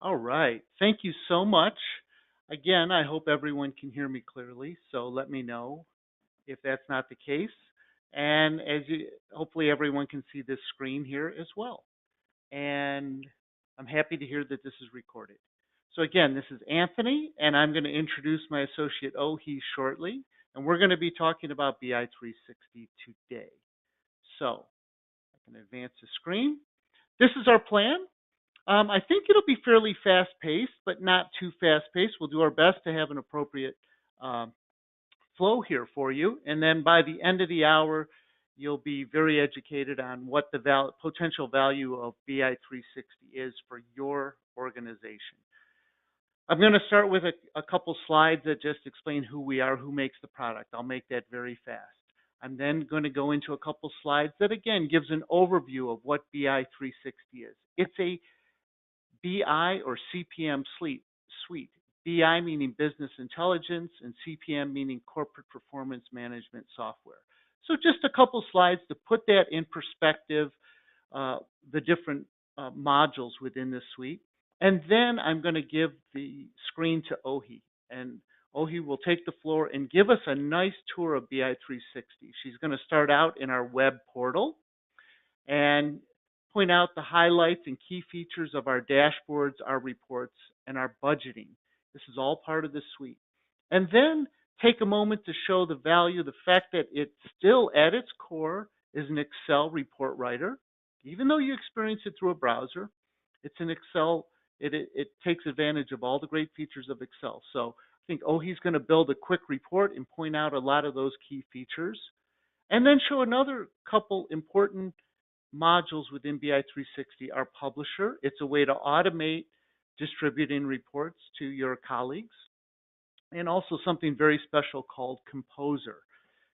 All right. Thank you so much. Again, I hope everyone can hear me clearly, so let me know if that's not the case. And hopefully everyone can see this screen here as well. And I'm happy to hear that this is recorded. So again, this is Anthony, and I'm going to introduce my associate Ohi shortly, and we're going to be talking about BI360 today. So I can advance the screen. This is our plan. I think it'll be fairly fast paced, but not too fast paced. We'll do our best to have an appropriate um, flow here for you. And then by the end of the hour, you'll be very educated on what the potential value of BI360 is for your organization. I'm going to start with a couple slides that just explain who we are, who makes the product. I'll make that very fast. I'm then going to go into a couple slides that again gives an overview of what BI360 is. It's a BI or CPM suite. BI meaning business intelligence and CPM meaning corporate performance management software. So just a couple slides to put that in perspective, the different modules within this suite. And then I'm going to give the screen to Ohi. And Ohi will take the floor and give us a nice tour of BI360. She's going to start out in our web portal and point out the highlights and key features of our dashboards, our reports, and our budgeting. This is all part of the suite. And then take a moment to show the value, the fact that it still at its core is an Excel report writer. Even though you experience it through a browser, it's an Excel, it takes advantage of all the great features of Excel. So I think Ohi's going to build a quick report and point out a lot of those key features. And then show another couple important modules within BI360 are Publisher. It's a way to automate distributing reports to your colleagues. And also something very special called Composer.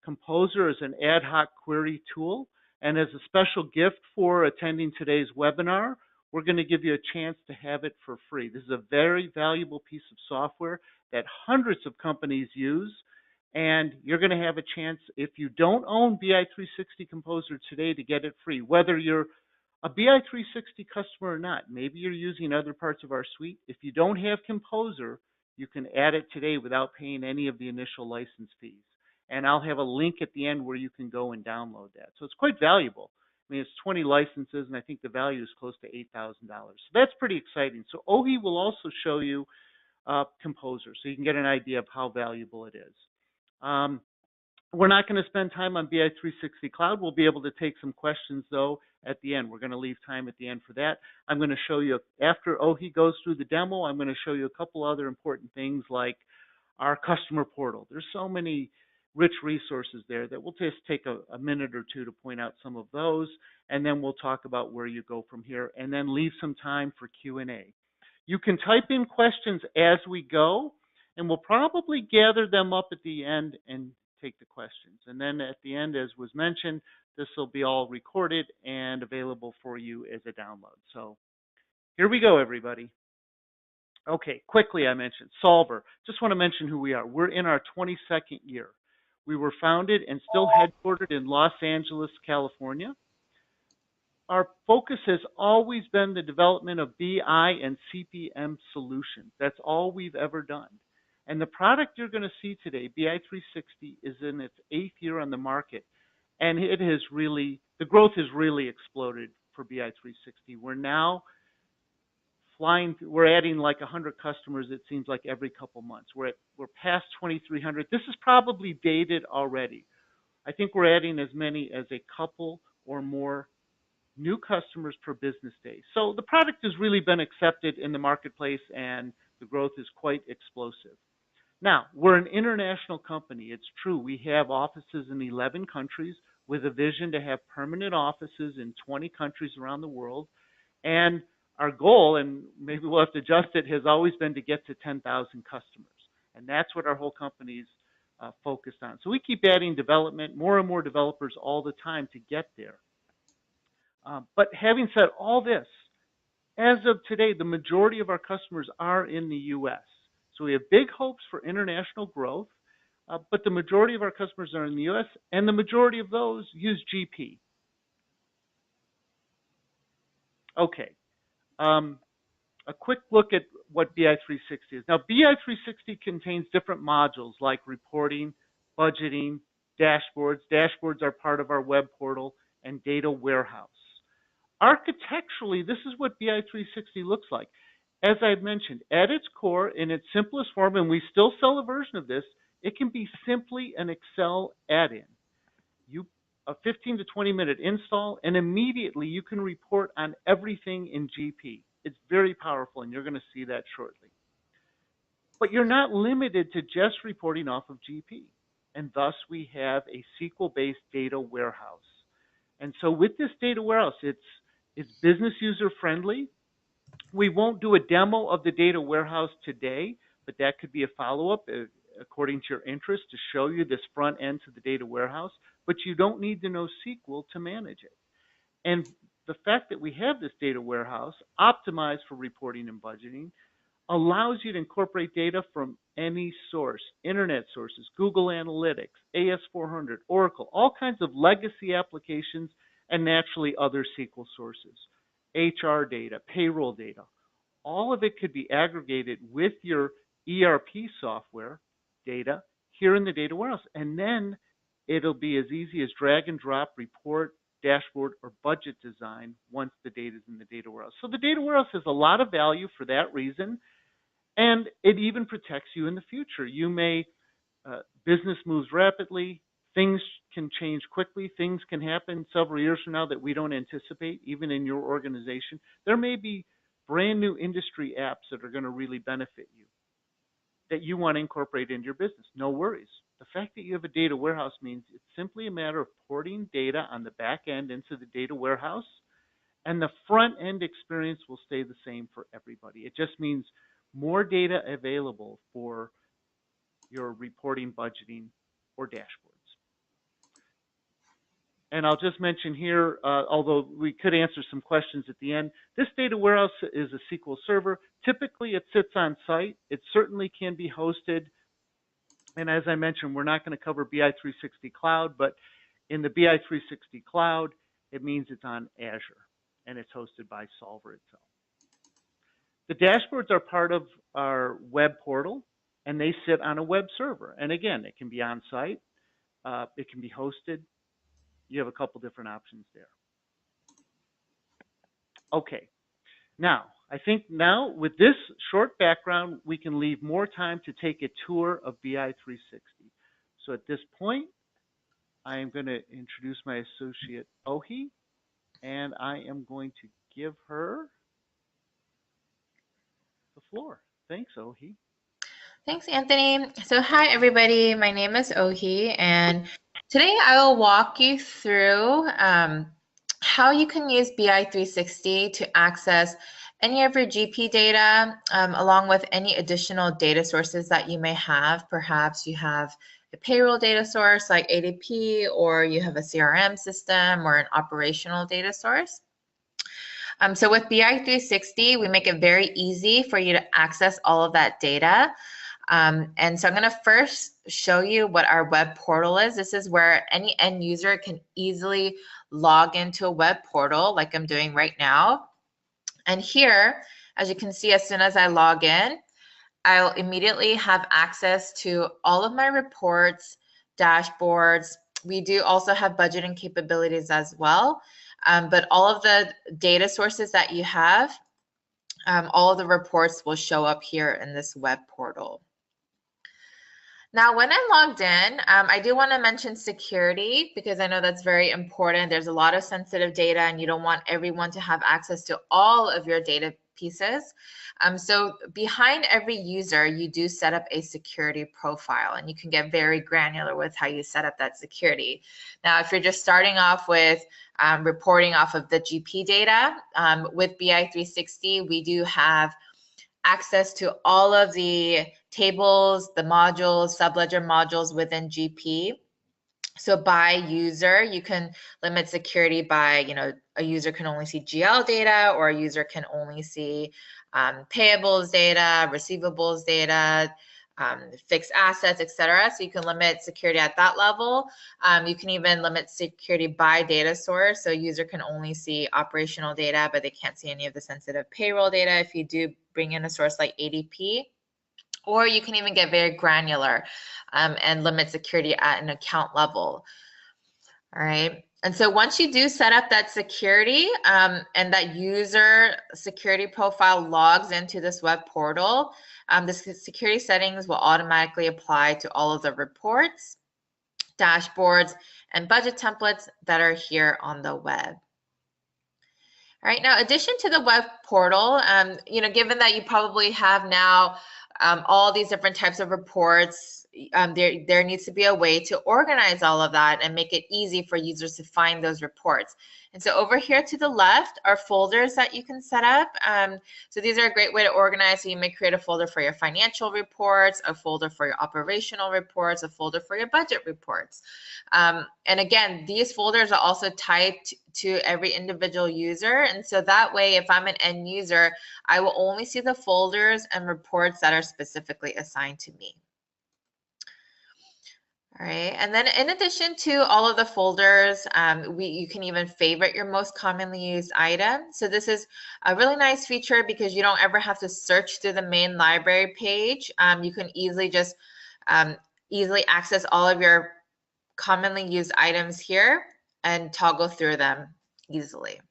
Composer is an ad hoc query tool. And as a special gift for attending today's webinar, we're going to give you a chance to have it for free. This is a very valuable piece of software that hundreds of companies use. And you're going to have a chance, if you don't own BI360 Composer today, to get it free, whether you're a BI360 customer or not. Maybe you're using other parts of our suite. If you don't have Composer, you can add it today without paying any of the initial license fees. And I'll have a link at the end where you can go and download that. So it's quite valuable. I mean, it's 20 licenses, and I think the value is close to $8,000. So that's pretty exciting. So Ohi will also show you Composer, so you can get an idea of how valuable it is. We're not going to spend time on BI360 Cloud. We'll be able to take some questions, though, at the end. We're going to leave time at the end for that. I'm going to show you, after Ohi goes through the demo, I'm going to show you a couple other important things like our customer portal. There's so many rich resources there that we'll just take a minute or two to point out some of those, and then we'll talk about where you go from here, and then leave some time for Q&A. You can type in questions as we go, and we'll probably gather them up at the end and take the questions. And then at the end, as was mentioned, this will be all recorded and available for you as a download. So here we go, everybody. Okay, quickly I mentioned Solver. Just want to mention who we are. We're in our 22nd year. We were founded and still headquartered in Los Angeles, California. Our focus has always been the development of BI and CPM solutions. That's all we've ever done. And the product you're going to see today, BI360, is in its 8th year on the market. And it has really, the growth has really exploded for BI360. We're now we're adding like 100 customers, it seems like every couple months. We're past 2,300. This is probably dated already. I think we're adding as many as a couple or more new customers per business day. So the product has really been accepted in the marketplace, and the growth is quite explosive. Now, we're an international company. It's true. We have offices in 11 countries with a vision to have permanent offices in 20 countries around the world. And our goal, and maybe we'll have to adjust it, has always been to get to 10,000 customers. And that's what our whole company's focused on. So we keep adding development, more and more developers all the time to get there. But having said all this, as of today, the majority of our customers are in the U.S. So we have big hopes for international growth, but the majority of our customers are in the U.S., and the majority of those use GP. Okay. a quick look at what BI360 is. Now, BI360 contains different modules like reporting, budgeting, dashboards. Dashboards are part of our web portal, and data warehouse. Architecturally, this is what BI360 looks like. As I've mentioned, at its core, in its simplest form, and we still sell a version of this, it can be simply an Excel add-in. A 15 to 20-minute install, and immediately you can report on everything in GP. It's very powerful, and you're going to see that shortly. But you're not limited to just reporting off of GP, and thus we have a SQL-based data warehouse. And so with this data warehouse, it's business user friendly. We won't do a demo of the data warehouse today, but that could be a follow-up according to your interest to show you this front end to the data warehouse, but you don't need to know SQL to manage it. And the fact that we have this data warehouse optimized for reporting and budgeting allows you to incorporate data from any source, internet sources, Google Analytics, AS400, Oracle, all kinds of legacy applications, and naturally other SQL sources, HR data, payroll data. All of it could be aggregated with your ERP software data here in the data warehouse. And then it'll be as easy as drag and drop, report, dashboard, or budget design once the data is in the data warehouse. So the data warehouse has a lot of value for that reason. And it even protects you in the future. You may, business moves rapidly, things can change quickly, things can happen several years from now that we don't anticipate, even in your organization. There may be brand new industry apps that are going to really benefit you that you want to incorporate into your business. No worries. The fact that you have a data warehouse means it's simply a matter of porting data on the back end into the data warehouse, and the front end experience will stay the same for everybody. It just means more data available for your reporting, budgeting, or dashboards. And I'll just mention here, although we could answer some questions at the end, this data warehouse is a SQL server. Typically, it sits on site. It certainly can be hosted. And as I mentioned, we're not going to cover BI360 Cloud, but in the BI360 Cloud, it means it's on Azure, and it's hosted by Solver itself. The dashboards are part of our web portal, and they sit on a web server. And again, it can be on site, it can be hosted. You have a couple different options there. Okay, now, I think now with this short background, we can leave more time to take a tour of BI360. So at this point, I am going to introduce my associate, Ohi, and I am going to give her the floor. Thanks, Ohi. Thanks, Anthony. So hi, everybody. My name is Ohi, and today I will walk you through how you can use BI360 to access any of your GP data, along with any additional data sources that you may have. Perhaps you have a payroll data source like ADP, or you have a CRM system or an operational data source. So with BI360, we make it very easy for you to access all of that data. And so I'm going to first show you what our web portal is. This is where any end user can easily log into a web portal like I'm doing right now. And here, as you can see, as soon as I log in, I'll immediately have access to all of my reports, dashboards. We do also have budgeting capabilities as well. But all of the data sources that you have, all of the reports will show up here in this web portal. Now, when I'm logged in, I do want to mention security because I know that's very important. There's a lot of sensitive data and you don't want everyone to have access to all of your data pieces. So behind every user, you do set up a security profile, and you can get very granular with how you set up that security. Now, if you're just starting off with reporting off of the GP data, with BI360, we do have access to all of the tables, the modules, subledger modules within GP. So by user, you can limit security by, a user can only see GL data, or a user can only see payables data, receivables data, fixed assets, etc. So you can limit security at that level. You can even limit security by data source. So a user can only see operational data, but they can't see any of the sensitive payroll data if you do bring in a source like ADP. Or you can even get very granular and limit security at an account level. All right. And so once you do set up that security and that user security profile logs into this web portal, the security settings will automatically apply to all of the reports, dashboards, and budget templates that are here on the web. All right, now, in addition to the web portal, given that you probably have now all these different types of reports, there needs to be a way to organize all of that and make it easy for users to find those reports. And so over here to the left are folders that you can set up. So these are a great way to organize. So you may create a folder for your financial reports, a folder for your operational reports, a folder for your budget reports. And again, these folders are also tied to every individual user. And so that way, if I'm an end user, I will only see the folders and reports that are specifically assigned to me. All right, and then in addition to all of the folders, you can even favorite your most commonly used item. So this is a really nice feature because you don't ever have to search through the main library page. You can easily just easily access all of your commonly used items here and toggle through them easily.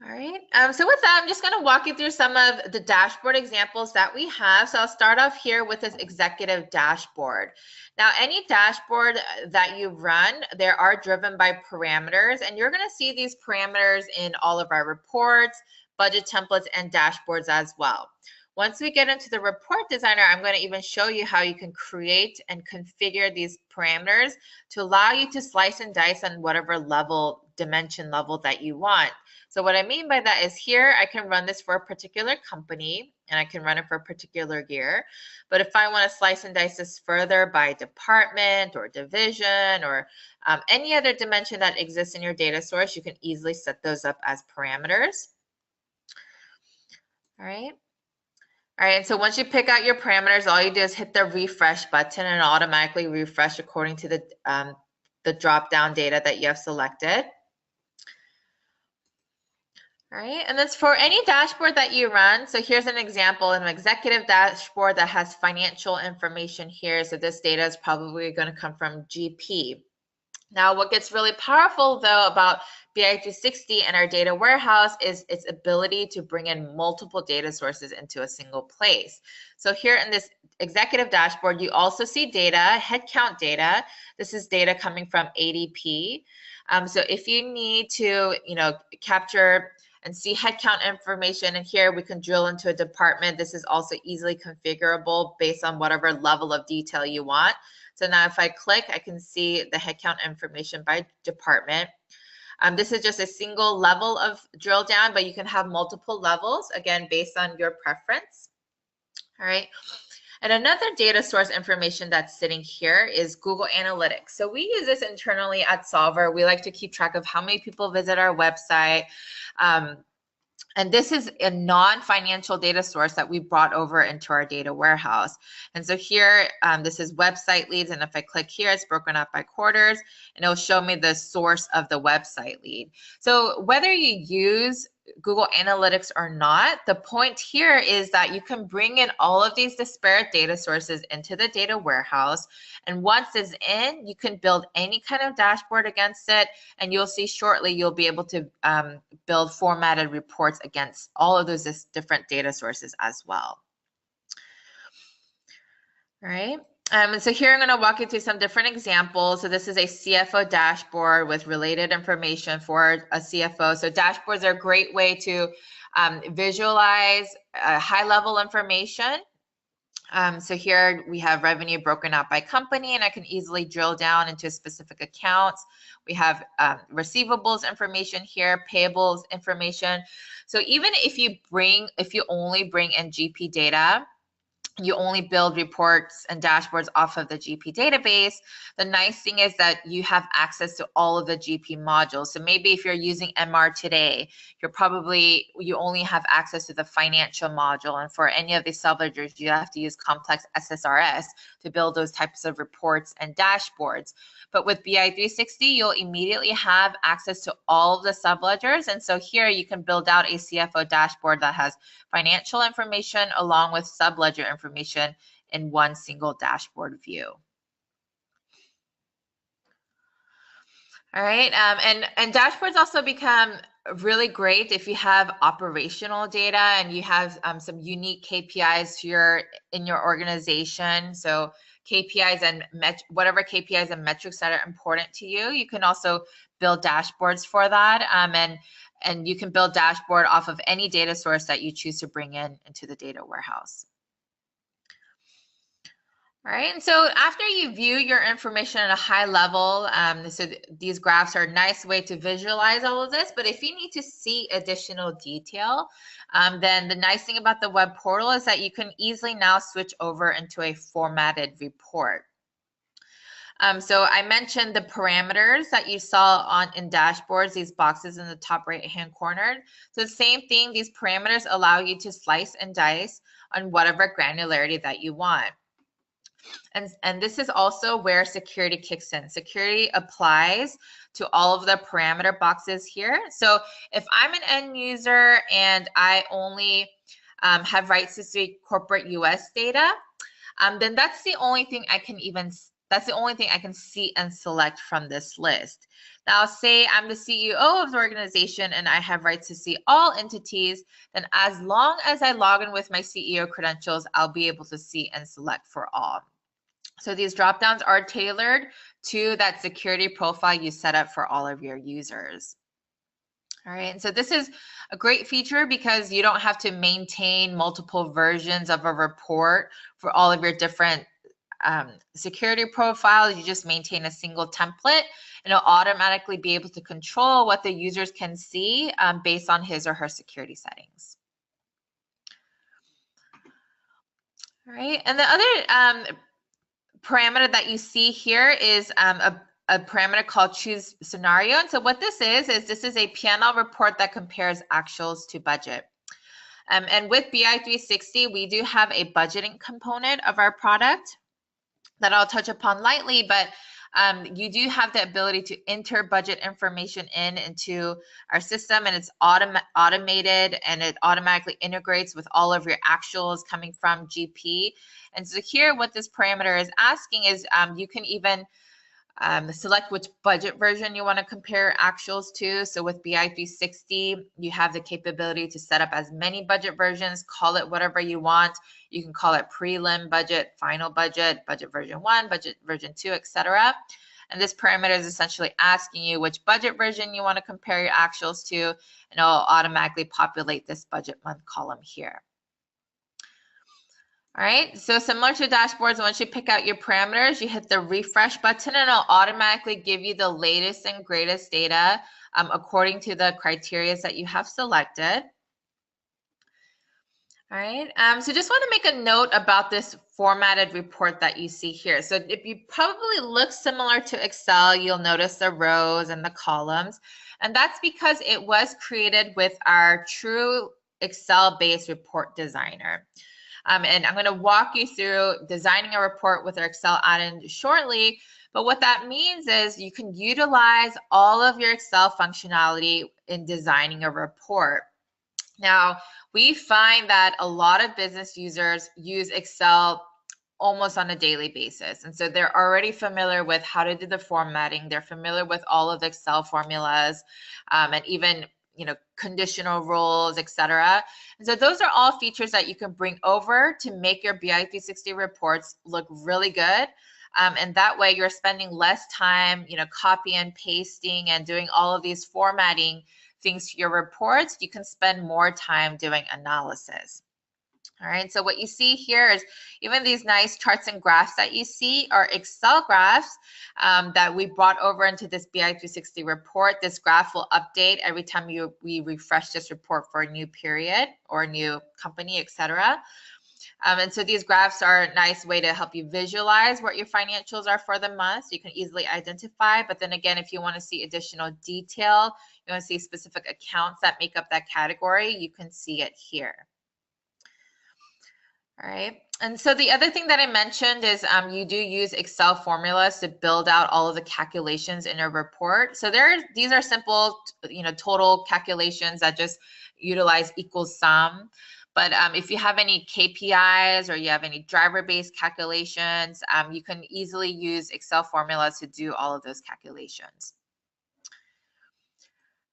All right, so with that, I'm just going to walk you through some of the dashboard examples that we have. So I'll start off here with this executive dashboard. Now, any dashboard that you run, they are driven by parameters, and you're going to see these parameters in all of our reports, budget templates, and dashboards as well. Once we get into the report designer, I'm going to even show you how you can create and configure these parameters to allow you to slice and dice on whatever dimension level that you want. So what I mean by that is here, I can run this for a particular company and I can run it for a particular year. But if I want to slice and dice this further by department or division or any other dimension that exists in your data source, you can easily set those up as parameters. All right. All right, so once you pick out your parameters, all you do is hit the refresh button and automatically refresh according to the drop-down data that you have selected. All right, and that's for any dashboard that you run. So here's an example, an executive dashboard that has financial information here. So this data is probably going to come from GP. Now, what gets really powerful, though, about BI360 and our data warehouse is its ability to bring in multiple data sources into a single place. So here in this executive dashboard, you also see data, headcount data. This is data coming from ADP. So if you need to, capture and see headcount information, and here we can drill into a department. This is also easily configurable based on whatever level of detail you want. So now if I click, I can see the headcount information by department. This is just a single level of drill down, but you can have multiple levels, again, based on your preference. All right. And another data source information that's sitting here is Google Analytics. So we use this internally at Solver. We like to keep track of how many people visit our website. And this is a non-financial data source that we brought over into our data warehouse. And so here, this is website leads. And if I click here, it's broken up by quarters, and it'll show me the source of the website lead. So whether you use Google Analytics or not, the point here is that you can bring in all of these disparate data sources into the data warehouse. And once it's in, you can build any kind of dashboard against it. And you'll see shortly, you'll be able to build formatted reports against all of those different data sources as well. All right. And so here I'm going to walk you through some different examples. So this is a CFO dashboard with related information for a CFO. So dashboards are a great way to visualize high-level information. So here we have revenue broken out by company, and I can easily drill down into specific accounts. We have receivables information here, payables information. So even if you only bring in GP data, you only build reports and dashboards off of the GP database, the nice thing is that you have access to all of the GP modules. So maybe if you're using MR today, you only have access to the financial module. And for any of these subledgers, you have to use complex SSRS to build those types of reports and dashboards. But with BI360, you'll immediately have access to all of the subledgers. And so here you can build out a CFO dashboard that has financial information along with subledger information in one single dashboard view. All right, and dashboards also become really great if you have operational data and you have some unique KPIs in your organization. So KPIs and whatever KPIs and metrics that are important to you, you can also build dashboards for that. And you can build dashboard off of any data source that you choose to bring into the data warehouse. All right, and so after you view your information at a high level, so these graphs are a nice way to visualize all of this, but if you need to see additional detail, then the nice thing about the web portal is that you can easily now switch over into a formatted report. So I mentioned the parameters that you saw in dashboards, these boxes in the top right-hand corner. So the same thing, these parameters allow you to slice and dice on whatever granularity that you want. And this is also where security kicks in. Security applies to all of the parameter boxes here. So if I'm an end user and I only have rights to see corporate US data, then that's the only thing I can see and select from this list. Now, say I'm the CEO of the organization and I have rights to see all entities, then as long as I log in with my CEO credentials, I'll be able to see and select for all. So these dropdowns are tailored to that security profile you set up for all of your users. All right, and so this is a great feature because you don't have to maintain multiple versions of a report for all of your different security profiles. You just maintain a single template and it'll automatically be able to control what the users can see based on his or her security settings. All right, and the other parameter that you see here is a parameter called choose scenario. And so what this is this is a P&L report that compares actuals to budget. And with BI360, we do have a budgeting component of our product that I'll touch upon lightly, but you do have the ability to enter budget information into our system, and it's automated, and it automatically integrates with all of your actuals coming from GP. And so here, what this parameter is asking is you can even select which budget version you want to compare actuals to. So with BI360, you have the capability to set up as many budget versions, call it whatever you want. You can call it prelim budget, final budget, budget version 1, budget version 2, etc. And this parameter is essentially asking you which budget version you want to compare your actuals to, and it'll automatically populate this budget month column here. All right, so similar to dashboards, once you pick out your parameters, you hit the refresh button and it'll automatically give you the latest and greatest data according to the criteria that you have selected. All right, so just want to make a note about this formatted report that you see here. So if you probably look similar to Excel, you'll notice the rows and the columns, and that's because it was created with our true Excel-based report designer. And I'm going to walk you through designing a report with our Excel add-in shortly. But what that means is you can utilize all of your Excel functionality in designing a report. Now, we find that a lot of business users use Excel almost on a daily basis. And so they're already familiar with how to do the formatting. They're familiar with all of the Excel formulas and even conditional rules, etc. And so those are all features that you can bring over to make your BI360 reports look really good. And that way you're spending less time, copy and pasting and doing all of these formatting things to your reports. You can spend more time doing analysis. All right, so what you see here is even these nice charts and graphs that you see are Excel graphs that we brought over into this BI360 report. This graph will update every time we refresh this report for a new period or a new company, etc. And so these graphs are a nice way to help you visualize what your financials are for the month. So you can easily identify. But then again, if you want to see additional detail, you want to see specific accounts that make up that category, you can see it here. All right. And so the other thing that I mentioned is you do use Excel formulas to build out all of the calculations in a report. So these are simple, total calculations that just utilize equals sum. But if you have any KPIs or you have any driver-based calculations, you can easily use Excel formulas to do all of those calculations.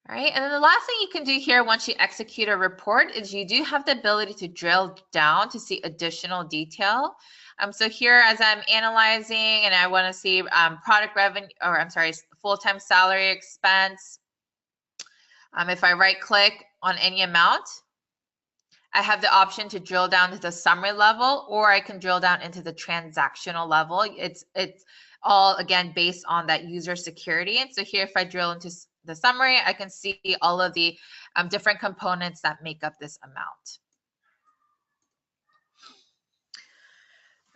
All right, and then the last thing you can do here once you execute a report is you do have the ability to drill down to see additional detail. So here, as I'm analyzing and I want to see product revenue, or I'm sorry, full-time salary expense, if I right-click on any amount, I have the option to drill down to the summary level, or I can drill down into the transactional level. It's all, again, based on that user security. And so here, if I drill into the summary, I can see all of the different components that make up this amount.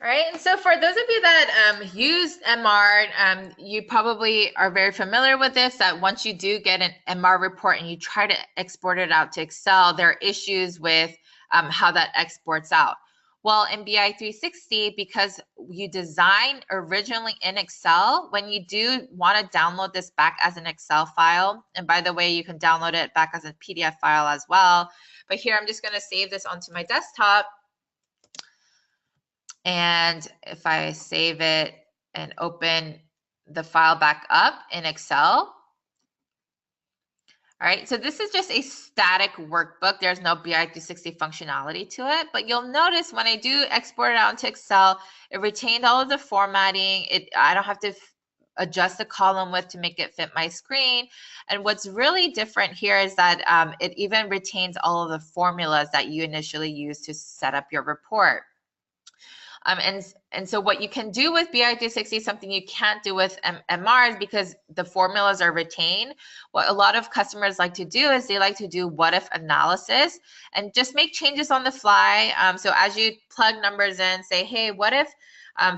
All right, and so for those of you that use MR, you probably are very familiar with this, that once you do get an MR report and you try to export it out to Excel, there are issues with how that exports out. Well, in BI360, because you designed originally in Excel, when you do want to download this back as an Excel file, and by the way, you can download it back as a PDF file as well. But here, I'm just going to save this onto my desktop. And if I save it and open the file back up in Excel, all right, so this is just a static workbook. There's no BI360 functionality to it, but you'll notice when I do export it out into Excel, it retained all of the formatting. I don't have to adjust the column width to make it fit my screen. And what's really different here is that it even retains all of the formulas that you initially used to set up your report. And so what you can do with BI360, something you can't do with MR, is because the formulas are retained. What a lot of customers like to do is they like to do what if analysis and just make changes on the fly. So as you plug numbers in, say, hey, what if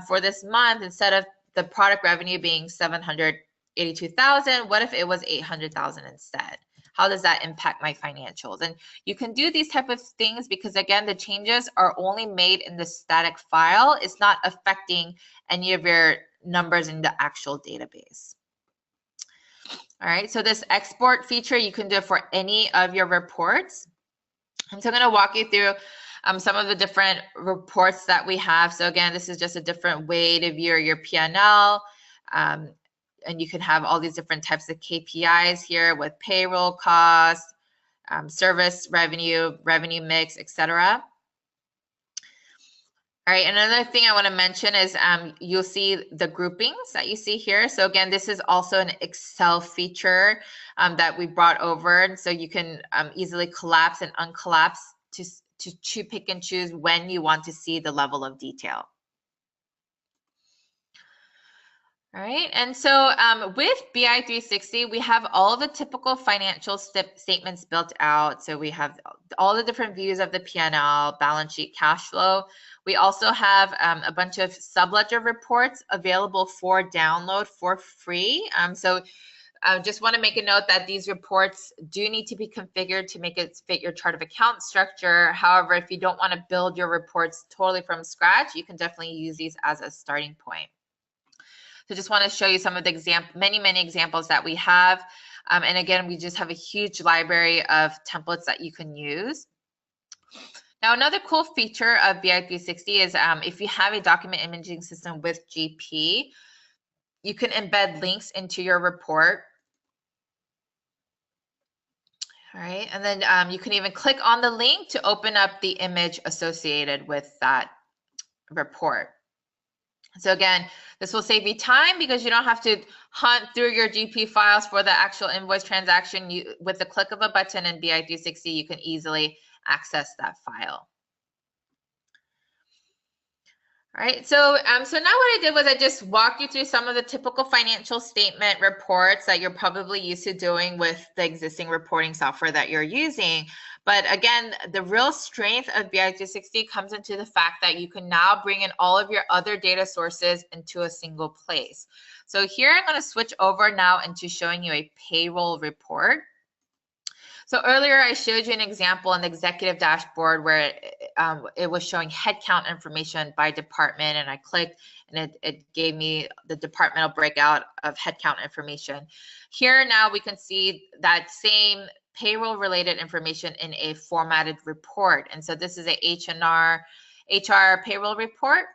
for this month, instead of the product revenue being 782,000, what if it was 800,000 instead? How does that impact my financials? And you can do these type of things because, again, the changes are only made in the static file. It's not affecting any of your numbers in the actual database. All right, so this export feature, you can do it for any of your reports. And so I'm going to walk you through some of the different reports that we have. So again, this is just a different way to view your P&L. And you can have all these different types of KPIs here with payroll costs, service revenue, revenue mix, etc. All right, another thing I want to mention is you'll see the groupings that you see here. So again, this is also an Excel feature that we brought over. And so you can easily collapse and uncollapse to pick and choose when you want to see the level of detail. All right, and so with BI360, we have all the typical financial statements built out. So we have all the different views of the P&L, balance sheet, cash flow. We also have a bunch of subledger reports available for download for free. So I just want to make a note that these reports do need to be configured to make it fit your chart of account structure. However, if you don't want to build your reports totally from scratch, you can definitely use these as a starting point. So just want to show you some of the many examples that we have. And again, we just have a huge library of templates that you can use. Now, another cool feature of BI360 is if you have a document imaging system with GP, you can embed links into your report. All right, and then you can even click on the link to open up the image associated with that report. So again, this will save you time because you don't have to hunt through your GP files for the actual invoice transaction. With the click of a button in BI360, you can easily access that file. All right, so now what I did was I just walked you through some of the typical financial statement reports that you're probably used to doing with the existing reporting software that you're using. But again, the real strength of BI360 comes into the fact that you can now bring in all of your other data sources into a single place. So here I'm going to switch over now into showing you a payroll report. So earlier I showed you an example in the executive dashboard where it was showing headcount information by department, and I clicked and it gave me the departmental breakout of headcount information. Here now we can see that same payroll related information in a formatted report. And so this is a HR payroll report.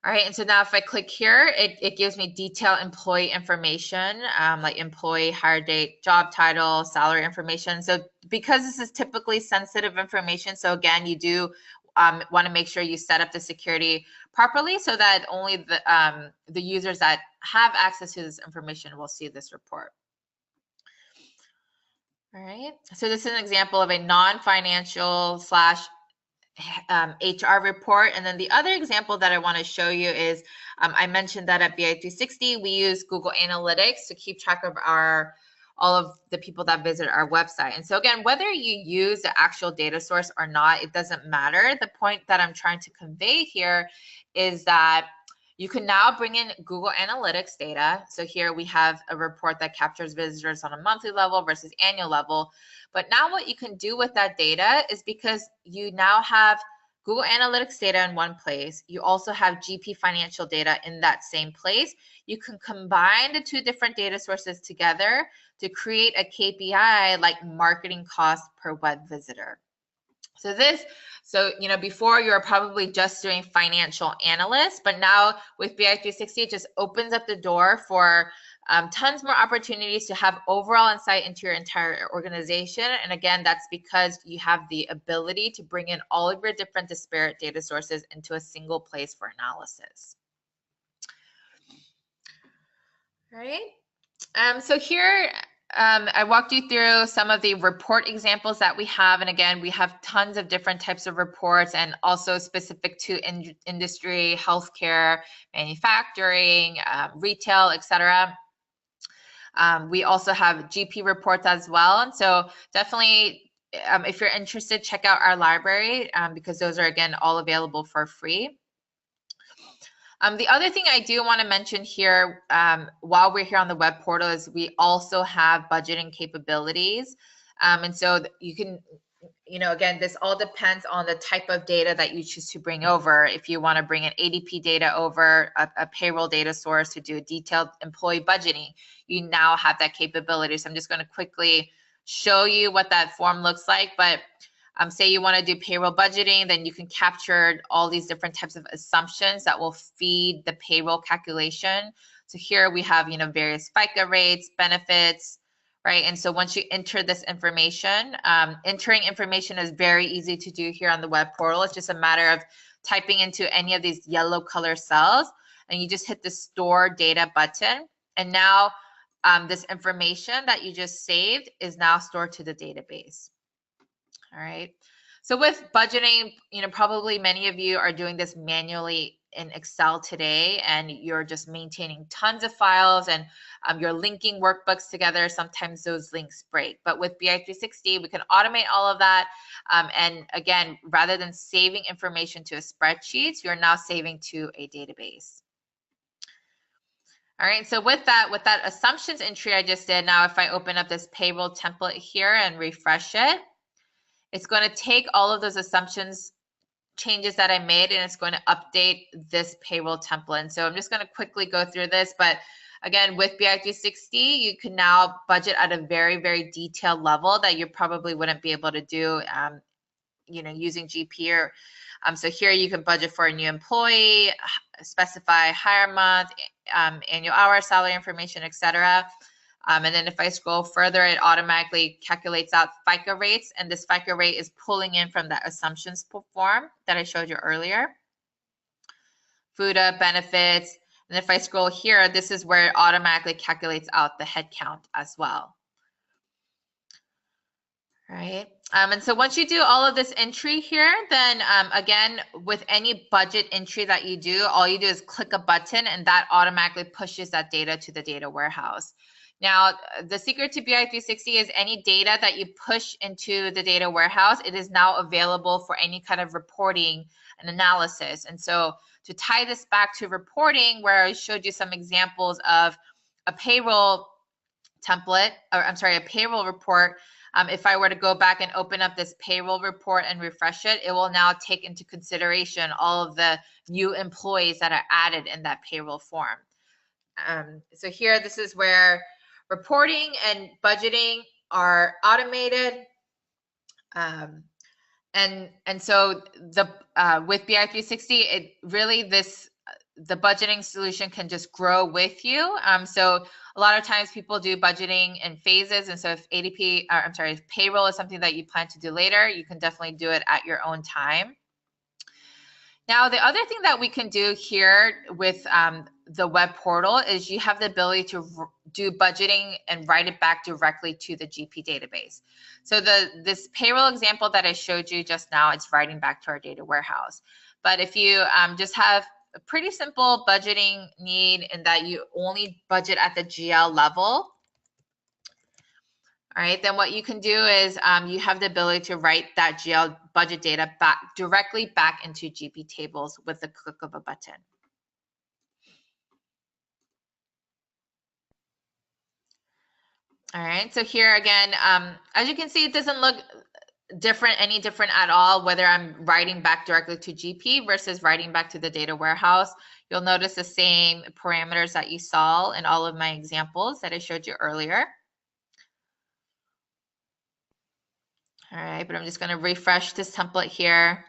All right, and so now if I click here, it gives me detailed employee information, like employee, hire date, job title, salary information. So because this is typically sensitive information, so again, you do want to make sure you set up the security properly so that only the users that have access to this information will see this report. All right, so this is an example of a non-financial / HR report. And then the other example that I want to show you is I mentioned that at BI360 we use Google Analytics to keep track of all of the people that visit our website. And so again, whether you use the actual data source or not, it doesn't matter. The point that I'm trying to convey here is that you can now bring in Google Analytics data. So here we have a report that captures visitors on a monthly level versus annual level. But now what you can do with that data is, because you now have Google Analytics data in one place, you also have GP financial data in that same place. You can combine the two different data sources together to create a KPI like marketing cost per web visitor. So before you were probably just doing financial analysts, but now with BI360, it just opens up the door for tons more opportunities to have overall insight into your entire organization. And again, that's because you have the ability to bring in all of your different disparate data sources into a single place for analysis. All right. So here, I walked you through some of the report examples that we have. And again, we have tons of different types of reports, and also specific to industry, healthcare, manufacturing, retail, etc. We also have GP reports as well. And so definitely, if you're interested, check out our library because those are, again, all available for free. The other thing I do want to mention here while we're here on the web portal is we also have budgeting capabilities. And so you can, again, this all depends on the type of data that you choose to bring over. If you want to bring an ADP data over, a payroll data source to do a detailed employee budgeting, you now have that capability. So I'm just going to quickly show you what that form looks like. But say you want to do payroll budgeting, then you can capture all these different types of assumptions that will feed the payroll calculation. So here we have, various FICA rates, benefits, right? And so once you enter this information, entering information is very easy to do here on the web portal. It's just a matter of typing into any of these yellow color cells, and you just hit the store data button. And now this information that you just saved is now stored to the database. All right. So with budgeting, probably many of you are doing this manually in Excel today, and you're just maintaining tons of files, and you're linking workbooks together. Sometimes those links break. But with BI360, we can automate all of that. And again, rather than saving information to a spreadsheet, you're now saving to a database. All right, so with that assumptions entry I just did, now if I open up this payroll template here and refresh it, it's going to take all of those assumptions changes that I made, and it's going to update this payroll template. And so I'm just going to quickly go through this. But again, with BI360, you can now budget at a very, very detailed level that you probably wouldn't be able to do, using GP. Or, so here you can budget for a new employee, specify hire month, annual hour, salary information, etc. And then if I scroll further, it automatically calculates out FICA rates, and this FICA rate is pulling in from that assumptions form that I showed you earlier. FUTA, benefits, and if I scroll here, this is where it automatically calculates out the head count as well. All right. And so once you do all of this entry here, then again, with any budget entry that you do, all you do is click a button, and that automatically pushes that data to the data warehouse. Now, the secret to BI360 is any data that you push into the data warehouse, it is now available for any kind of reporting and analysis. And so to tie this back to reporting, where I showed you some examples of a payroll template, or I'm sorry, a payroll report, if I were to go back and open up this payroll report and refresh it, it will now take into consideration all of the new employees that are added in that payroll form. So here, this is where reporting and budgeting are automated. And so the with BI360, it really the budgeting solution can just grow with you. So a lot of times people do budgeting in phases, and so if if payroll is something that you plan to do later, you can definitely do it at your own time. Now, the other thing that we can do here with the web portal is you have the ability to do budgeting and write it back directly to the GP database. So this payroll example that I showed you just now, it's writing back to our data warehouse. But if you just have a pretty simple budgeting need in that you only budget at the GL level, all right, then what you can do is you have the ability to write that GL budget data directly back into GP tables with the click of a button. All right, so here again, as you can see, it doesn't look any different at all, whether I'm writing back directly to GP versus writing back to the data warehouse. You'll notice the same parameters that you saw in all of my examples that I showed you earlier. All right, but I'm just going to refresh this template here.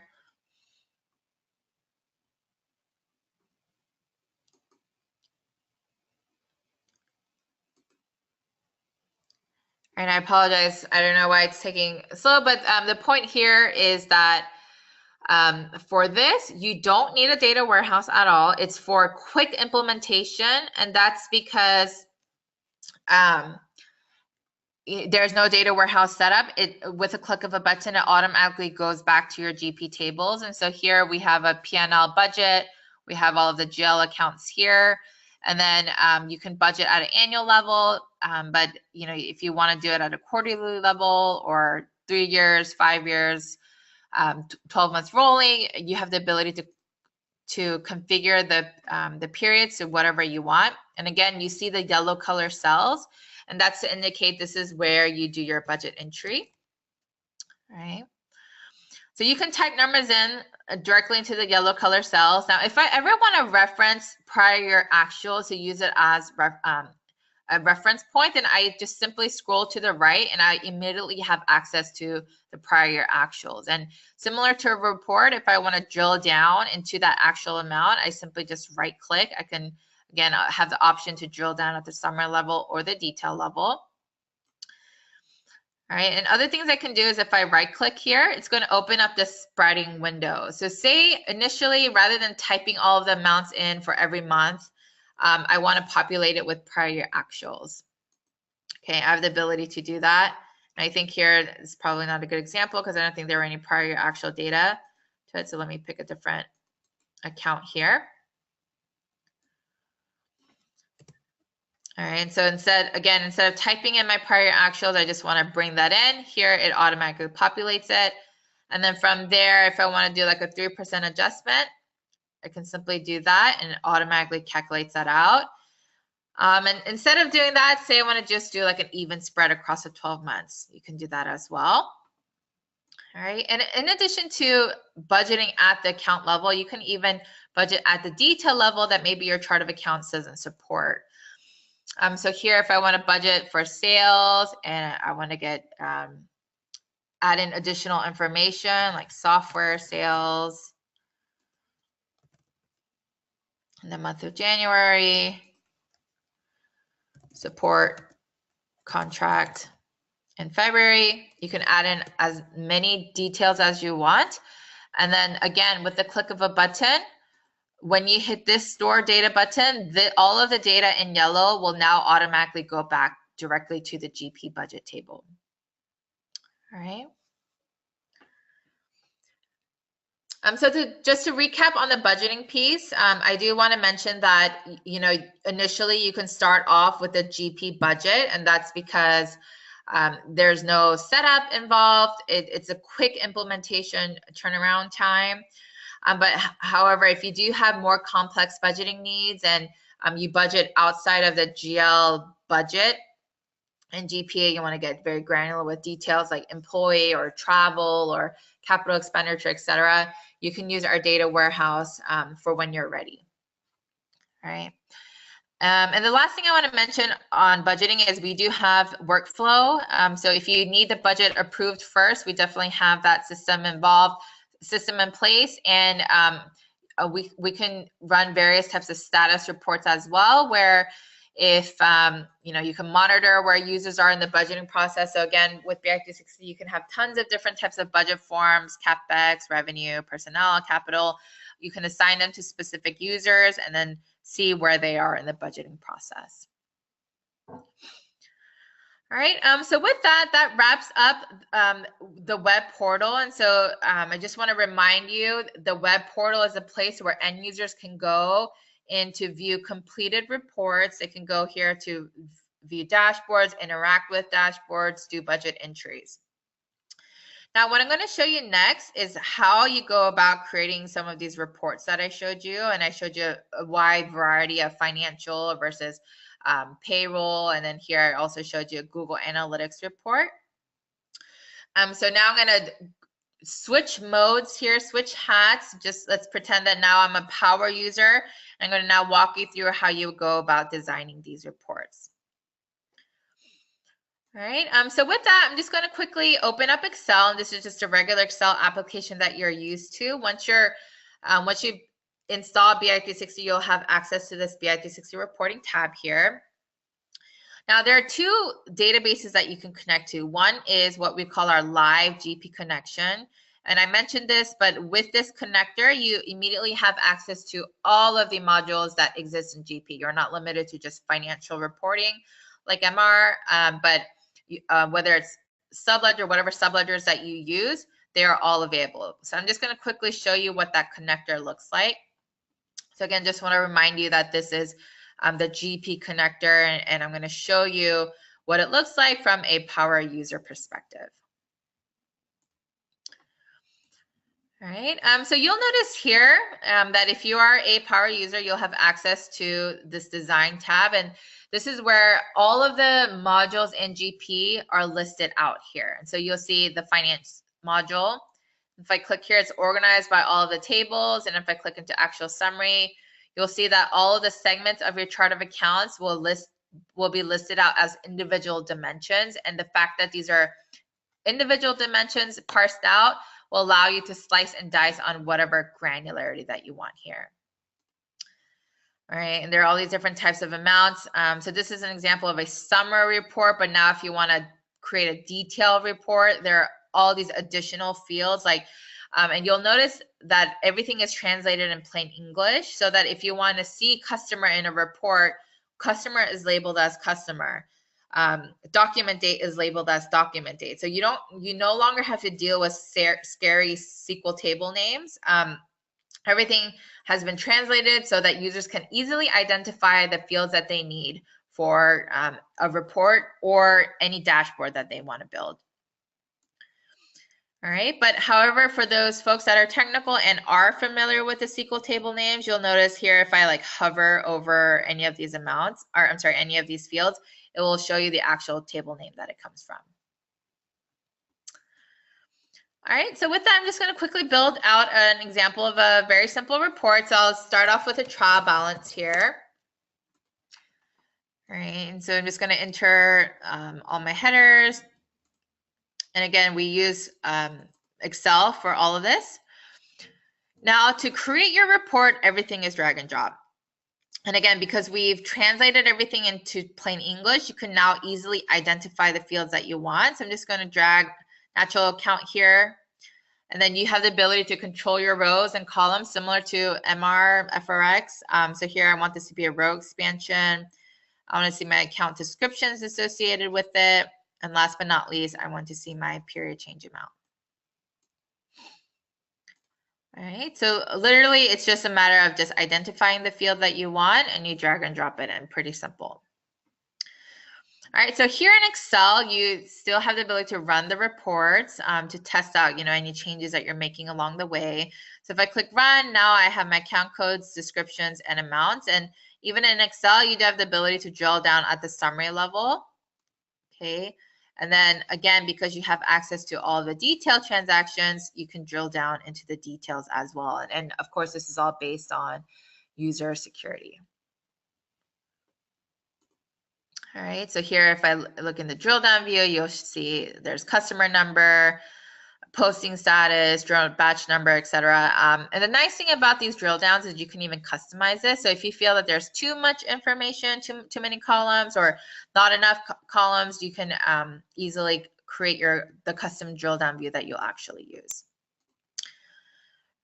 And I apologize, I don't know why it's taking slow, but the point here is that for this, you don't need a data warehouse at all. It's for quick implementation, and that's because there's no data warehouse setup. With a click of a button, it automatically goes back to your GP tables. And so here we have a P&L budget. We have all of the GL accounts here. And then you can budget at an annual level, but if you want to do it at a quarterly level or 3 years, 5 years, 12 months rolling, you have the ability to configure the periods to whatever you want. And again, you see the yellow color cells, and that's to indicate this is where you do your budget entry. All right. So you can type numbers in directly into the yellow color cells. Now, if I ever want to reference prior actuals to use it as a reference point, then I just simply scroll to the right and I immediately have access to the prior actuals. And similar to a report, if I want to drill down into that actual amount, I simply just right click. I can, again, have the option to drill down at the summary level or the detail level. All right, and other things I can do is if I right click here, it's going to open up this spreading window. So say initially, rather than typing all of the amounts in for every month, I want to populate it with prior actuals. Okay, I have the ability to do that. And I think here is probably not a good example because I don't think there were any prior actual data to it. So let me pick a different account here. All right, so instead of typing in my prior actuals, I just want to bring that in. Here, it automatically populates it. And then from there, if I want to do like a 3% adjustment, I can simply do that and it automatically calculates that out. And instead of doing that, say I want to just do like an even spread across the 12 months. You can do that as well. All right, and in addition to budgeting at the account level, you can even budget at the detail level that maybe your chart of accounts doesn't support. So here, if I want to budget for sales and I want to get add in additional information like software sales in the month of January, support contract in February, you can add in as many details as you want. And then again, with the click of a button, when you hit this store data button, all of the data in yellow will now automatically go back directly to the GP budget table. All right. Just to recap on the budgeting piece, I do want to mention that, initially you can start off with a GP budget, and that's because there's no setup involved. It's a quick implementation turnaround time. But however, if you do have more complex budgeting needs and you budget outside of the GL budget, and GPA, you want to get very granular with details like employee or travel or capital expenditure, etc. You can use our data warehouse for when you're ready. All right. And the last thing I want to mention on budgeting is we do have workflow. So if you need the budget approved first, we definitely have that system in place, and we can run various types of status reports as well, where if you can monitor where users are in the budgeting process. So again, with BI360, you can have tons of different types of budget forms: CapEx, revenue, personnel, capital. You can assign them to specific users and then see where they are in the budgeting process. All right, so with that wraps up the web portal. And so I just want to remind you, the web portal is a place where end users can go and to view completed reports. They can go here to view dashboards, interact with dashboards, do budget entries. Now, what I'm going to show you next is how you go about creating some of these reports that I showed you. And I showed you a wide variety of financial versus payroll. And then here I also showed you a Google Analytics report. So now I'm going to switch modes here, switch hats. Just let's pretend that now I'm a power user. I'm going to now walk you through how you go about designing these reports. All right, so with that, I'm just going to quickly open up Excel. And this is just a regular Excel application that you're used to. Once you install BI360, you'll have access to this BI360 reporting tab here. Now, there are two databases that you can connect to. One is what we call our live GP connection. And I mentioned this, but with this connector, you immediately have access to all of the modules that exist in GP. You're not limited to just financial reporting like MR, but whether it's subledger, whatever subledgers that you use, they are all available. So I'm just going to quickly show you what that connector looks like. So again, just want to remind you that this is the GP connector, and I'm going to show you what it looks like from a power user perspective. All right, so you'll notice here that if you are a power user, you'll have access to this design tab, and this is where all of the modules in GP are listed out here. And so you'll see the finance module. If I click here, it's organized by all of the tables, and if I click into actual summary, you'll see that all of the segments of your chart of accounts will be listed out as individual dimensions, and the fact that these are individual dimensions parsed out will allow you to slice and dice on whatever granularity that you want here. All right, and there are all these different types of amounts. So this is an example of a summary report, but now if you want to create a detailed report, there are all these additional fields and you'll notice that everything is translated in plain English, so that if you want to see customer in a report, customer is labeled as customer. Document date is labeled as document date. So you no longer have to deal with scary SQL table names. Everything has been translated so that users can easily identify the fields that they need for a report or any dashboard that they want to build. All right, but however, for those folks that are technical and are familiar with the SQL table names, you'll notice here if I hover over any of these amounts, or I'm sorry, any of these fields, it will show you the actual table name that it comes from. All right, so with that, I'm just going to quickly build out an example of a very simple report. So I'll start off with a trial balance here. All right, and so I'm just going to enter all my headers. And again, we use Excel for all of this. Now, to create your report, everything is drag and drop. And again, because we've translated everything into plain English, you can now easily identify the fields that you want. So I'm just going to drag natural account here. And then you have the ability to control your rows and columns similar to MR, FRX. So here I want this to be a row expansion. I want to see my account descriptions associated with it. And last but not least, I want to see my period change amount. All right, so literally it's just a matter of just identifying the field that you want and you drag and drop it in. Pretty simple. All right, so here in Excel, you still have the ability to run the reports to test out, any changes that you're making along the way. So if I click run, now I have my account codes, descriptions, and amounts. And even in Excel, you do have the ability to drill down at the summary level. Okay. And then again, because you have access to all the detailed transactions, you can drill down into the details as well. And of course, this is all based on user security. All right, so here, if I look in the drill down view, you'll see there's customer number, posting status, drill batch number, etc. And the nice thing about these drill downs is you can even customize this. So if you feel that there's too much information, too many columns, or not enough columns, you can easily create the custom drill down view that you'll actually use.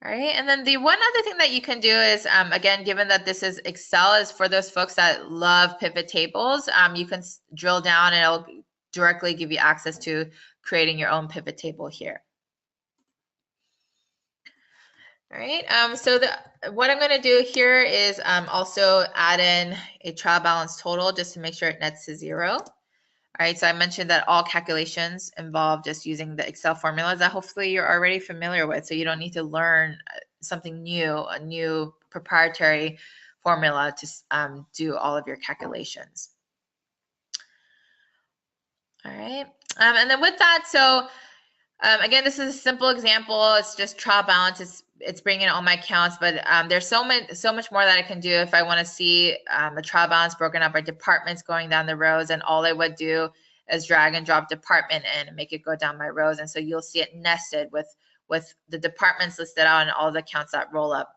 All right, and then the one other thing that you can do is, again, given that this is Excel, is for those folks that love pivot tables, you can drill down and it'll directly give you access to creating your own pivot table here. All right, so what I'm going to do here is also add in a trial balance total just to make sure it nets to 0. All right, so I mentioned that all calculations involve just using the Excel formulas that hopefully you're already familiar with, so you don't need to learn something new, a new proprietary formula to do all of your calculations. All right, and then with that, so again, this is a simple example. It's just trial balance. It's bringing in all my accounts, but there's so much more that I can do if I want to see a trial balance broken up by departments going down the rows. And all I would do is drag and drop department in and make it go down my rows. And so you'll see it nested with the departments listed out and all the accounts that roll up.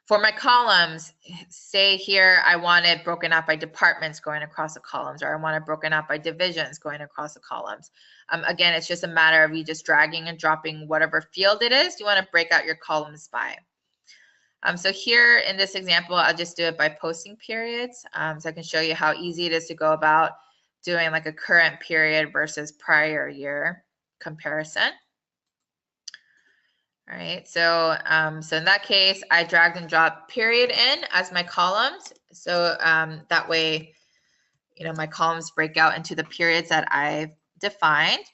For my columns, say here I want it broken up by departments going across the columns, or I want it broken up by divisions going across the columns. Again, it's just a matter of you just dragging and dropping whatever field it is you want to break out your columns by. So here in this example, I'll just do it by posting periods. So I can show you how easy it is to go about doing like a current period versus prior year comparison. All right, so in that case, I dragged and dropped period in as my columns. So that way, my columns break out into the periods that I've defined.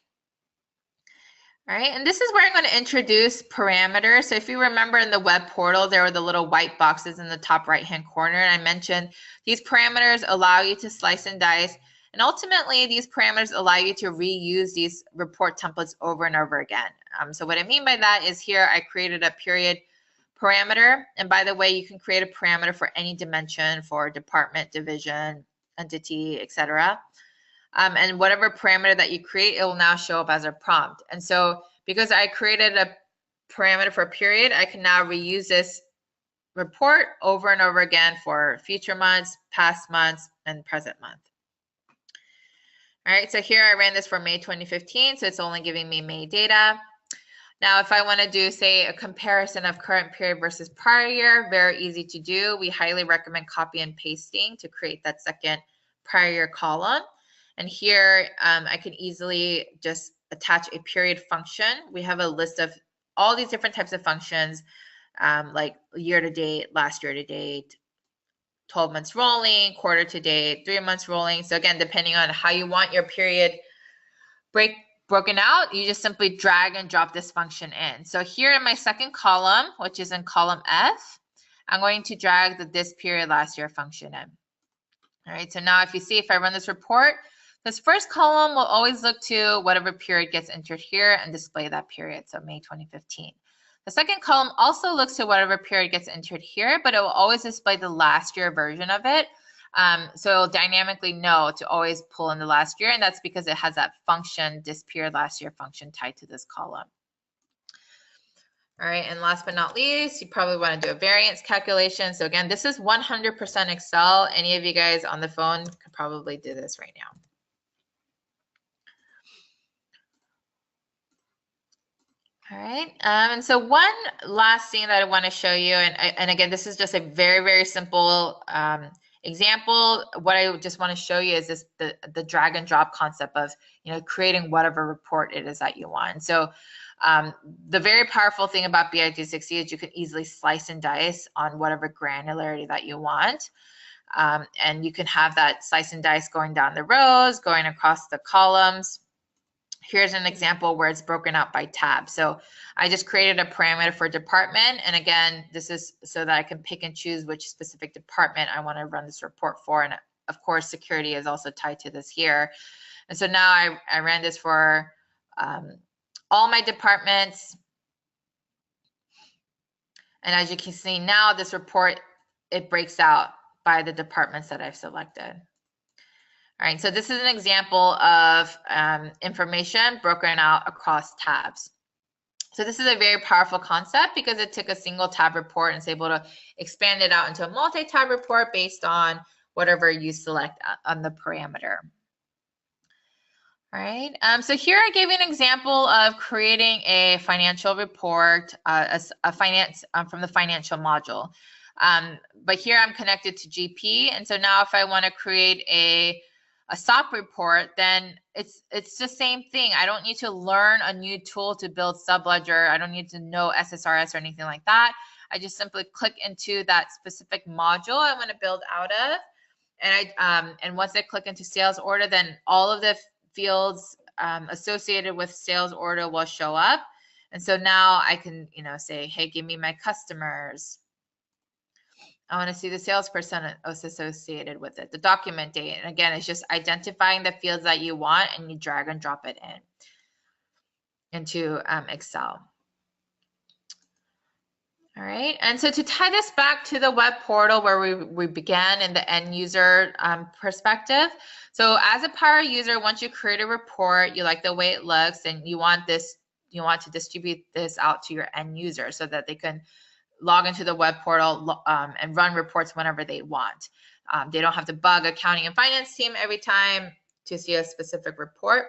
All right, and this is where I'm going to introduce parameters. So if you remember in the web portal, there were the little white boxes in the top right-hand corner. And I mentioned these parameters allow you to slice and dice. And ultimately, these parameters allow you to reuse these report templates over and over again. So what I mean by that is here I created a period parameter. And by the way, you can create a parameter for any dimension for department, division, entity, etc. And whatever parameter that you create, it will now show up as a prompt. And so because I created a parameter for a period, I can now reuse this report over and over again for future months, past months, and present month. All right, so here I ran this for May 2015, so it's only giving me May data. Now, if I want to do, say, a comparison of current period versus prior year, very easy to do. We highly recommend copy and pasting to create that second prior year column. And here I can easily just attach a period function. We have a list of all these different types of functions, like year to date, last year to date, 12 months rolling, quarter to date, 3 months rolling. So again, depending on how you want your period broken out, you just simply drag and drop this function in. So here in my second column, which is in column F, I'm going to drag the this period last year function in. All right, so now if you see, if I run this report, this first column will always look to whatever period gets entered here and display that period, so May 2015. The second column also looks to whatever period gets entered here, but it will always display the last year version of it. So it'll dynamically know to always pull in the last year, and that's because it has that function, this period last year function tied to this column. All right, and last but not least, you probably want to do a variance calculation. So again, this is 100% Excel. Any of you guys on the phone could probably do this right now. All right, and so one last thing that I want to show you, and again, this is just a very, very simple example, what I just want to show you is this the drag and drop concept of, you know, creating whatever report it is that you want. So the very powerful thing about BI360 is you can easily slice and dice on whatever granularity that you want. And you can have that slice and dice going down the rows, going across the columns. Here's an example where it's broken out by tab. So I just created a parameter for department. And again, this is so that I can pick and choose which specific department I want to run this report for. And of course, security is also tied to this here. And so now I ran this for all my departments. And as you can see now, this report, it breaks out by the departments that I've selected. All right, so this is an example of information broken out across tabs. So this is a very powerful concept because it took a single tab report and is able to expand it out into a multi-tab report based on whatever you select on the parameter. All right, so here I gave you an example of creating a financial report, a finance from the financial module. But here I'm connected to GP, and so now if I want to create a SOP report, then it's the same thing. I don't need to learn a new tool to build subledger. I don't need to know SSRS or anything like that. I just simply click into that specific module I want to build out of, and and once I click into sales order, then all of the fields associated with sales order will show up. And so now I can, you know, say, hey, give me my customers. I want to see the salesperson associated with it, the document date. And again, it's just identifying the fields that you want and you drag and drop it into Excel. All right, and so to tie this back to the web portal where we began in the end user perspective. So as a power user, once you create a report, you like the way it looks, and you want to distribute this out to your end user so that they can log into the web portal and run reports whenever they want. They don't have to bug accounting and finance team every time to see a specific report.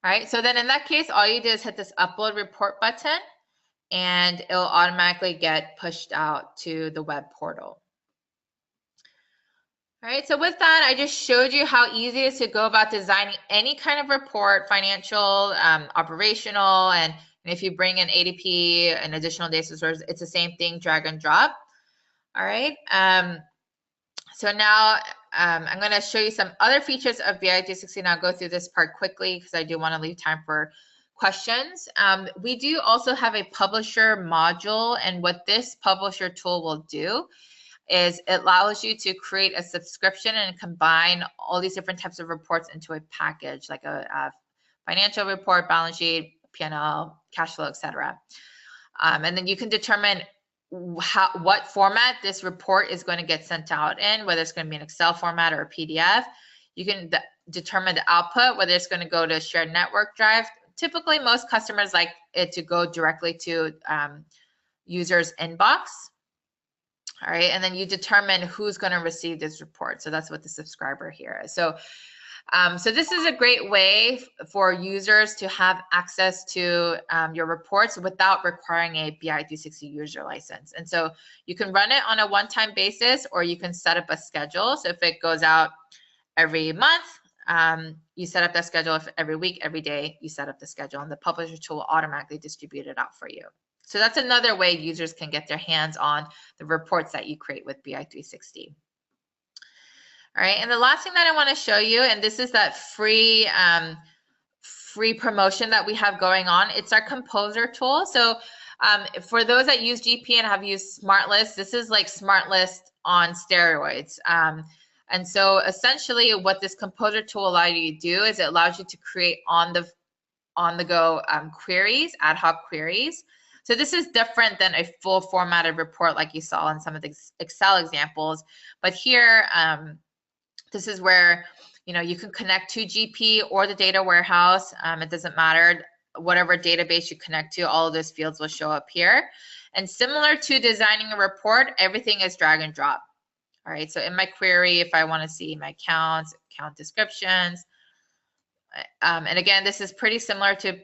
All right, so then in that case, all you do is hit this upload report button and it'll automatically get pushed out to the web portal. All right, so with that, I just showed you how easy it is to go about designing any kind of report, financial, operational, and if you bring in ADP and additional data sources, it's the same thing, drag and drop. All right, so now I'm going to show you some other features of BI360, and I'll go through this part quickly because I do want to leave time for questions. We do also have a publisher module, and what this publisher tool will do is it allows you to create a subscription and combine all these different types of reports into a package, like a financial report, balance sheet, P&L, cash flow, etc. And then you can determine what format this report is going to get sent out in, whether it's going to be an Excel format or a PDF. You can determine the output, whether it's going to go to a shared network drive. Typically, most customers like it to go directly to users' inbox. All right, and then you determine who's going to receive this report. So that's what the subscriber here is. So this is a great way for users to have access to your reports without requiring a BI360 user license. And so you can run it on a one-time basis, or you can set up a schedule. So if it goes out every month, you set up that schedule. If every week, every day, you set up the schedule, and the publisher tool will automatically distribute it out for you. So that's another way users can get their hands on the reports that you create with BI360. All right, and the last thing that I want to show you, and this is that free promotion that we have going on. It's our Composer tool. So for those that use GP and have used SmartList, this is like SmartList on steroids. And so essentially what this Composer tool allows you to do is it allows you to create on the go queries, ad hoc queries. So this is different than a full formatted report like you saw in some of the Excel examples. But here, this is where, you know, you can connect to GP or the data warehouse. It doesn't matter. Whatever database you connect to, all of those fields will show up here. And similar to designing a report, everything is drag and drop. All right, so in my query, if I want to see my counts, account descriptions, and again, this is pretty similar to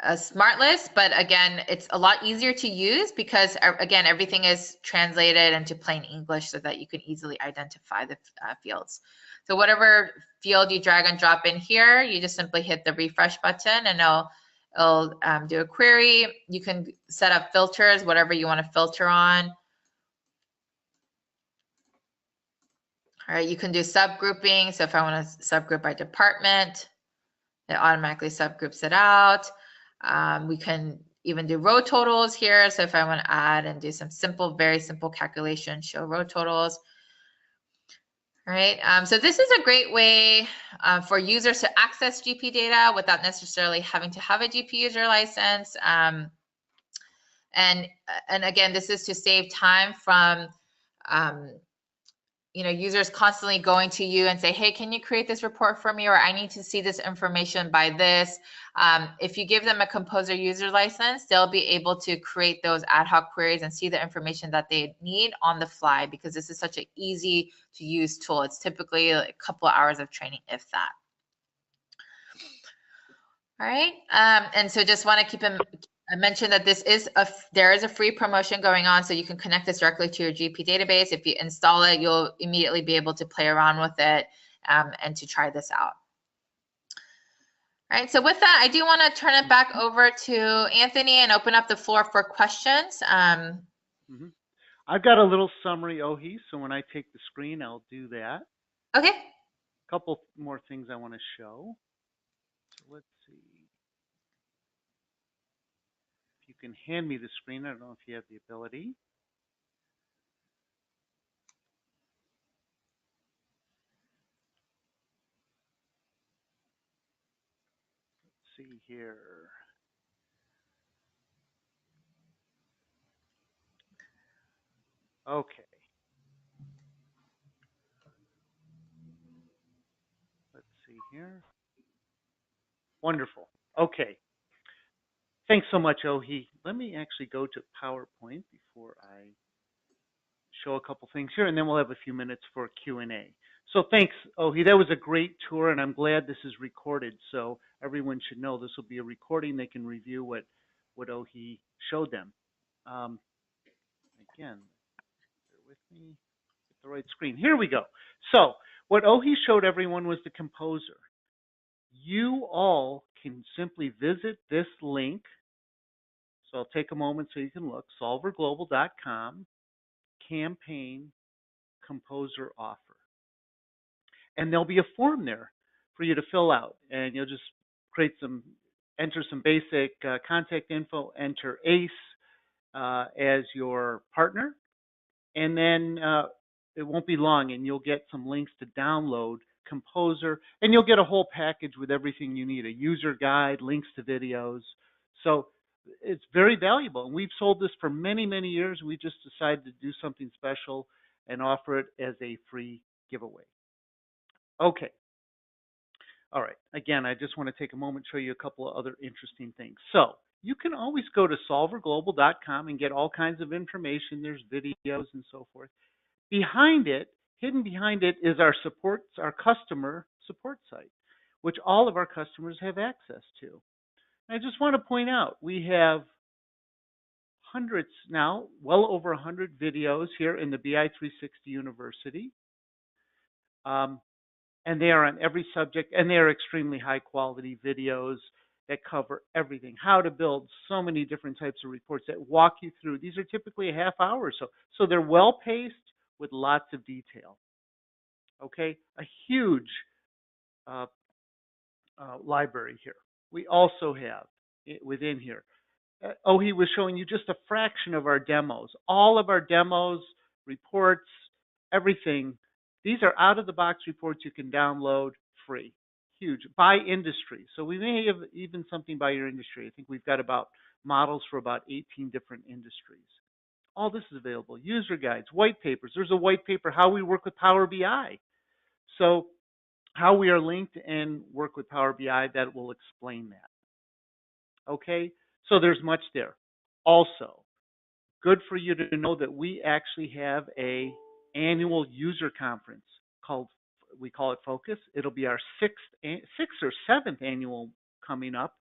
a smart list, but again, it's a lot easier to use because again, everything is translated into plain English so that you can easily identify the fields. So whatever field you drag and drop in here, you just simply hit the refresh button and it'll do a query. You can set up filters, whatever you want to filter on. All right, you can do subgrouping. So if I want to subgroup by department, it automatically subgroups it out. We can even do row totals here. So if I want to add and do some simple, very simple calculation, show row totals. All right, so this is a great way for users to access GP data without necessarily having to have a GP user license. And again, this is to save time from users constantly going to you and say, hey, can you create this report for me? Or I need to see this information by this. If you give them a Composer user license, they'll be able to create those ad hoc queries and see the information that they need on the fly because this is such an easy to use tool. It's typically a couple of hours of training, if that. All right, and so just want to mention that there is a free promotion going on, so you can connect this directly to your GP database. If you install it, you'll immediately be able to play around with it and to try this out. All right, so with that, I do want to turn it back over to Anthony and open up the floor for questions. I've got a little summary, Ohi, so when I take the screen, I'll do that. Okay. A couple more things I want to show. So let's see. If you can hand me the screen, I don't know if you have the ability. Let's see here. Okay. Let's see here. Wonderful. Okay. Thanks so much, Ohi. Let me actually go to PowerPoint before I show a couple things here, and then we'll have a few minutes for Q&A. So thanks, Ohi. That was a great tour, and I'm glad this is recorded, so everyone should know this will be a recording. They can review what Ohi showed them. Again, bear with me. Get the right screen. Here we go. So what Ohi showed everyone was the Composer. You all can simply visit this link. So I'll take a moment so you can look. solverglobal.com, campaign, Composer offer. And there'll be a form there for you to fill out. And you'll just enter some basic contact info, enter ACE as your partner. And then it won't be long and you'll get some links to download Composer. And you'll get a whole package with everything you need, a user guide, links to videos. So it's very valuable. And we've sold this for many, many years. We just decided to do something special and offer it as a free giveaway. Okay. All right. Again, I just want to take a moment to show you a couple of other interesting things. So you can always go to solverglobal.com and get all kinds of information. There's videos and so forth. Behind it, hidden behind it, is our customer support site, which all of our customers have access to. I just want to point out, we have hundreds now, well over 100 videos here in the BI360 University. And they are on every subject, and they are extremely high quality videos that cover everything. How to build so many different types of reports that walk you through. These are typically a half hour or so. So they're well paced with lots of detail. Okay, a huge library here. We also have within here. He was showing you just a fraction of our demos. All of our demos, reports, everything. These are out-of-the-box reports you can download free. Huge. By industry. So we may have even something by your industry. I think we've got about models for about 18 different industries. All this is available. User guides, white papers. There's a white paper, how we work with Power BI. So how we are linked and work with Power BI, that will explain that. Okay, so there's much there. Also, good for you to know that we actually have a annual user conference we call it Focus. It'll be our sixth or seventh annual coming up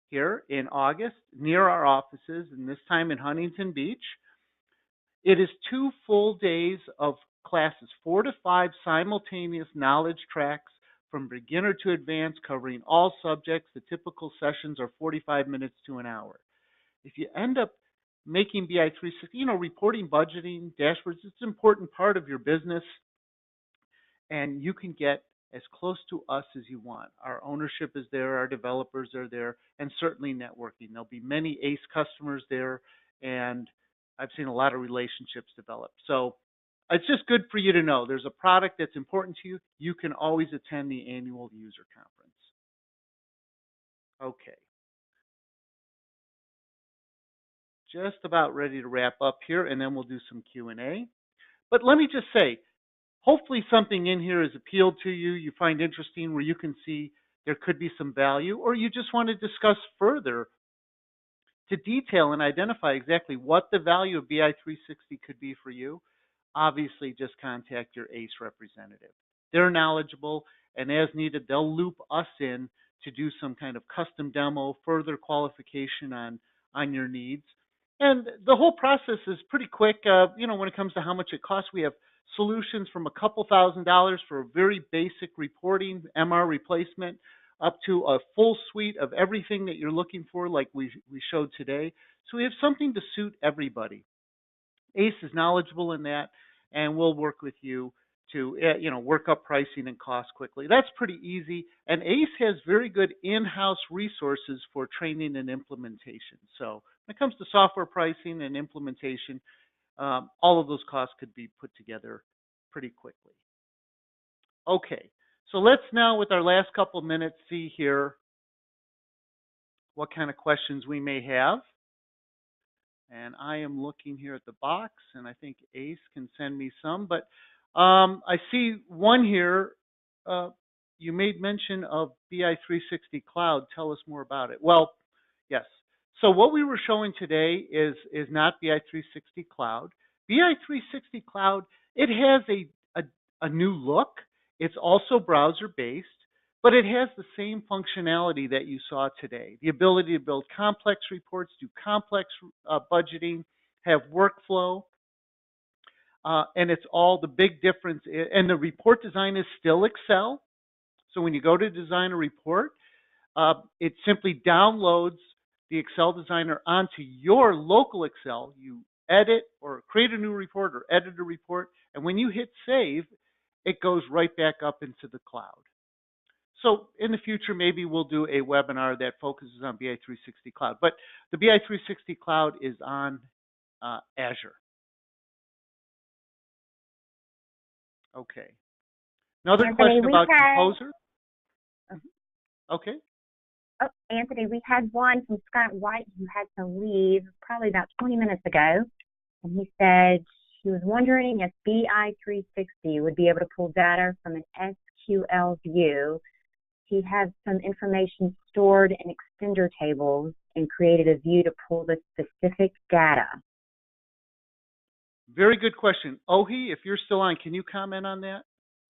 here in August near our offices, and this time in Huntington Beach. It is 2 full days of classes, 4 to 5 simultaneous knowledge tracks from beginner to advanced, covering all subjects. The typical sessions are 45 minutes to an hour. If you end up making BI360, reporting, budgeting, dashboards, it's an important part of your business, and you can get as close to us as you want. Our ownership is there, our developers are there, and certainly networking. There'll be many ACE customers there, and I've seen a lot of relationships develop. So it's just good for you to know there's a product that's important to you. You can always attend the annual user conference. Okay. Just about ready to wrap up here, and then we'll do some Q&A. But let me just say, hopefully something in here has appealed to you, you find interesting, where you can see there could be some value, or you just want to discuss further to detail and identify exactly what the value of BI360 could be for you. Obviously, just contact your ACE representative. They're knowledgeable, and as needed, they'll loop us in to do some kind of custom demo, further qualification on your needs. And the whole process is pretty quick. When it comes to how much it costs, we have solutions from a couple $1,000s for very basic reporting, MR replacement, up to a full suite of everything that you're looking for, like we showed today. So we have something to suit everybody. ACE is knowledgeable in that, and we'll work with you to work up pricing and cost quickly. That's pretty easy. And ACE has very good in-house resources for training and implementation. So when it comes to software pricing and implementation, all of those costs could be put together pretty quickly. Okay, so let's now, with our last couple minutes, see here what kind of questions we may have. And I am looking here at the box, and I think ACE can send me some. But I see one here. You made mention of BI360 Cloud. Tell us more about it. Well, yes. So what we were showing today is not BI360 Cloud. BI360 Cloud, it has a new look. It's also browser-based, but it has the same functionality that you saw today. The ability to build complex reports, do complex budgeting, have workflow, and it's all the big difference. And the report design is still Excel. So when you go to design a report, it simply downloads the Excel designer onto your local Excel. You edit or create a new report or edit a report, and when you hit save, it goes right back up into the cloud. So in the future, maybe we'll do a webinar that focuses on BI360 Cloud. But the BI360 Cloud is on Azure. Okay. Another Anthony, question about Composer. Okay. Oh, Anthony, we had one from Scott White who had to leave probably about 20 minutes ago. And he said he was wondering if BI360 would be able to pull data from an SQL view. He has some information stored in extender tables and created a view to pull the specific data. Very good question. Ohi, if you're still on, can you comment on that?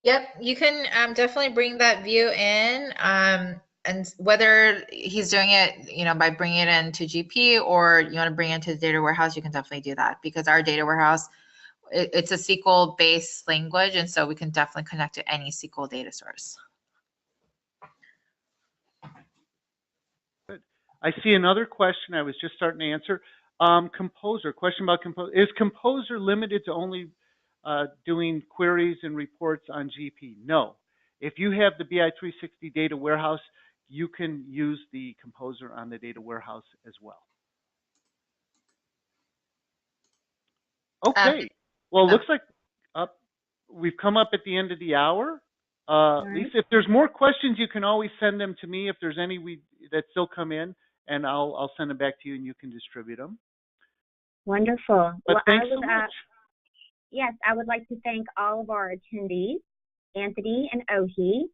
Yep, you can definitely bring that view in, and whether he's doing it, by bringing it into GP or you want to bring it into the data warehouse, you can definitely do that, because our data warehouse, it's a SQL-based language, and so we can definitely connect to any SQL data source. Good. I see another question I was just starting to answer. Composer, question about Composer. Is Composer limited to only doing queries and reports on GP? No. If you have the BI360 data warehouse, you can use the Composer on the data warehouse as well. Okay. Well, it looks like we've come up at the end of the hour. Right. Lisa, if there's more questions, you can always send them to me if there's any that still come in, and I'll send them back to you and you can distribute them. Wonderful. But well, thanks so much. Yes, I would like to thank all of our attendees, Anthony and Ohi.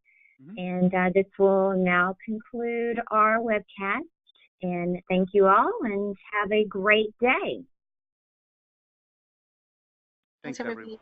And this will now conclude our webcast. And thank you all, and have a great day. Thanks, everybody.